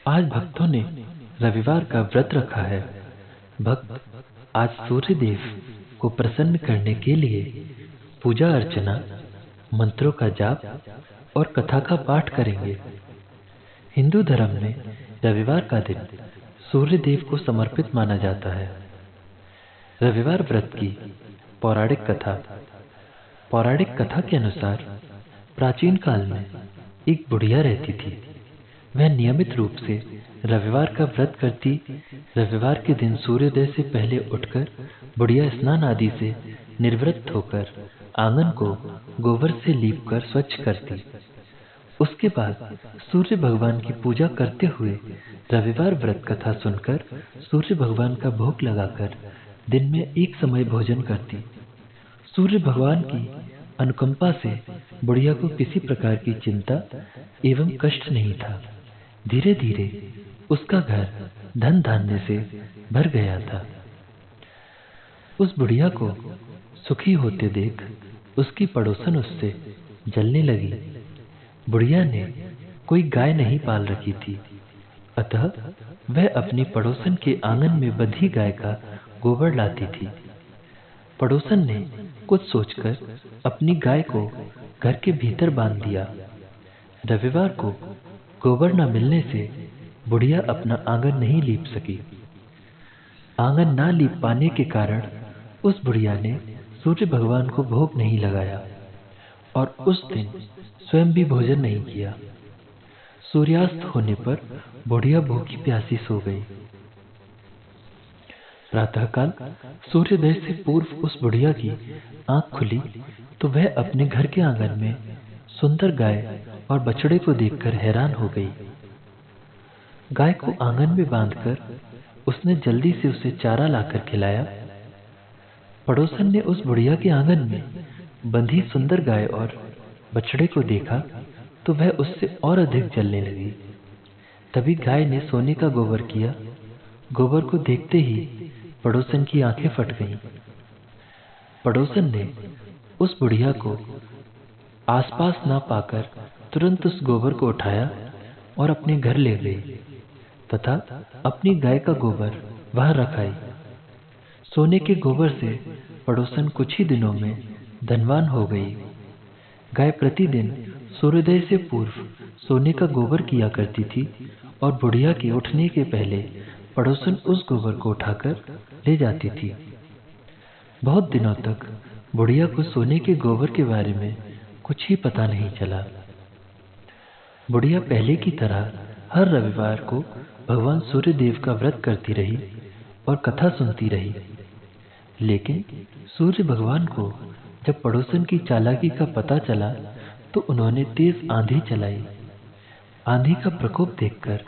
आज भक्तों ने रविवार का व्रत रखा है। भक्त आज सूर्य देव को प्रसन्न करने के लिए पूजा अर्चना, मंत्रों का जाप और कथा का पाठ करेंगे। हिंदू धर्म में रविवार का दिन सूर्य देव को समर्पित माना जाता है। रविवार व्रत की पौराणिक कथा। पौराणिक कथा के अनुसार प्राचीन काल में एक बुढ़िया रहती थी। वह नियमित रूप से रविवार का व्रत करती। रविवार के दिन सूर्योदय से पहले उठकर बुढ़िया स्नान आदि से निवृत्त होकर आंगन को गोबर से लीपकर स्वच्छ करती। उसके बाद सूर्य भगवान की पूजा करते हुए रविवार व्रत कथा सुनकर सूर्य भगवान का भोग लगाकर दिन में एक समय भोजन करती। सूर्य भगवान की अनुकंपा से बुढ़िया को किसी प्रकार की चिंता एवं कष्ट नहीं था। धीरे धीरे उसका घर धन धान्य से भर गया था। उस बुढ़िया को सुखी होते देख उसकी पड़ोसन उससे जलने लगी। बुढ़िया ने कोई गाय नहीं पाल रखी थी, अतः वह अपनी पड़ोसन के आंगन में बंधी गाय का गोबर लाती थी। पड़ोसन ने कुछ सोचकर अपनी गाय को घर के भीतर बांध दिया। रविवार को गोबर न मिलने से बुढ़िया अपना आंगन नहीं लीप सकी। आंगन ना लीप पाने के कारण उस बुढ़िया ने सूर्य भगवान को भोग नहीं लगाया और उस दिन स्वयं भी भोजन नहीं किया। सूर्यास्त होने पर बुढ़िया भूखी प्यासी सो गई। प्रातःकाल सूर्योदय से पूर्व उस बुढ़िया की आंख खुली तो वह अपने घर के आंगन में सुंदर गाय और बछड़े को देखकर हैरान हो गई। गाय को आंगन में बांधकर उसने जल्दी से उसे चारा लाकर खिलाया। पड़ोसन ने उस बुढ़िया के आंगन में बंधी सुंदर गाय और बछड़े को देखा तो वह उससे और अधिक जलने लगी। तभी गाय ने सोने का गोबर किया। गोबर को देखते ही पड़ोसन की आंखें फट गईं। पड़ोसन ने उस बुढ़िया को आसपास ना पाकर तुरंत उस गोबर को उठाया और अपने घर ले गई तथा अपनी गाय का गोबर वहां रख आई। सोने के गोबर से पड़ोसन कुछ ही दिनों में धनवान हो गई। गाय प्रतिदिन सूर्योदय से पूर्व सोने का गोबर किया करती थी और बुढ़िया के उठने के पहले पड़ोसन उस गोबर को उठाकर ले जाती थी। बहुत दिनों तक बुढ़िया को सोने के गोबर के बारे में कुछ ही पता नहीं चला। बुढ़िया पहले की तरह हर रविवार को भगवान सूर्य देव का व्रत करती रही और कथा सुनती रही। लेकिन सूर्य भगवान को जब पड़ोसन की चालाकी का पता चला तो उन्होंने तेज आंधी चलाई। आंधी का प्रकोप देखकर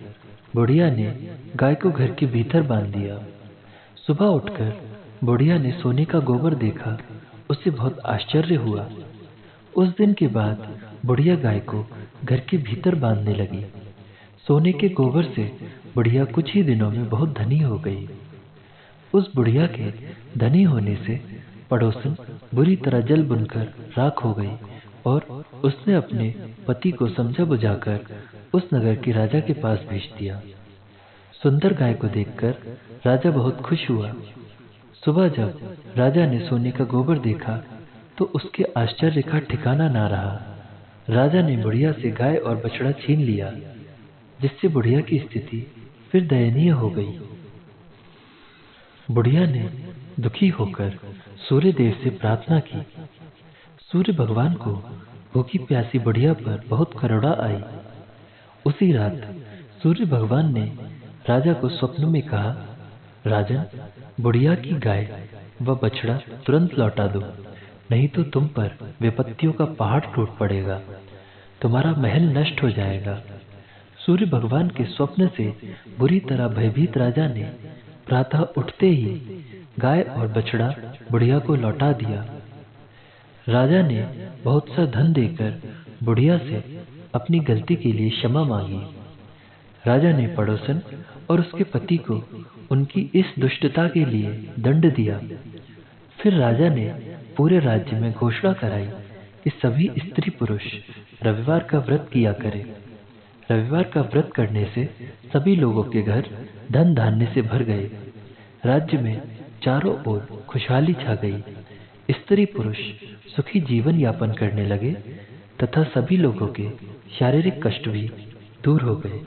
बुढ़िया ने गाय को घर के भीतर बांध दिया। सुबह उठकर बुढ़िया ने सोने का गोबर देखा। उसे बहुत आश्चर्य हुआ। उस दिन के बाद बुढ़िया गाय को घर के भीतर बांधने लगी। सोने के गोबर से बुढ़िया कुछ ही दिनों में बहुत धनी हो गई। उस बुढ़िया के धनी होने से पड़ोसन बुरी तरह जल बुनकर राख हो गई और उसने अपने पति को समझा बुझाकर उस नगर के राजा के पास भेज दिया। सुंदर गाय को देखकर राजा बहुत खुश हुआ। सुबह जब राजा ने सोने का गोबर देखा तो उसके आश्चर्य का ठिकाना ना रहा। राजा ने बुढ़िया से गाय और बछड़ा छीन लिया, जिससे बुढ़िया की स्थिति फिर दयनीय हो गई। बुढ़िया ने दुखी होकर सूर्य देव से प्रार्थना की। सूर्य भगवान को भूखी प्यासी बुढ़िया पर बहुत करुणा आई। उसी रात सूर्य भगवान ने राजा को स्वप्न में कहा, राजन, बुढ़िया की गाय व बछड़ा तुरंत लौटा दो, नहीं तो तुम पर विपत्तियों का पहाड़ टूट पड़ेगा, तुम्हारा महल नष्ट हो जाएगा। सूर्य भगवान के स्वप्न से बुरी तरह भयभीत राजा ने प्रातः उठते ही गाय और बछड़ा बुढ़िया को लौटा दिया। राजा ने बहुत सा धन देकर बुढ़िया से अपनी गलती के लिए क्षमा मांगी। राजा ने पड़ोसन और उसके पति को उनकी इस दुष्टता के लिए दंड दिया। फिर राजा ने पूरे राज्य में घोषणा कराई कि सभी स्त्री पुरुष रविवार का व्रत किया करें। रविवार का व्रत करने से सभी लोगों के घर धन धान्य से भर गए। राज्य में चारों ओर खुशहाली छा गई। स्त्री पुरुष सुखी जीवन यापन करने लगे तथा सभी लोगों के शारीरिक कष्ट भी दूर हो गए।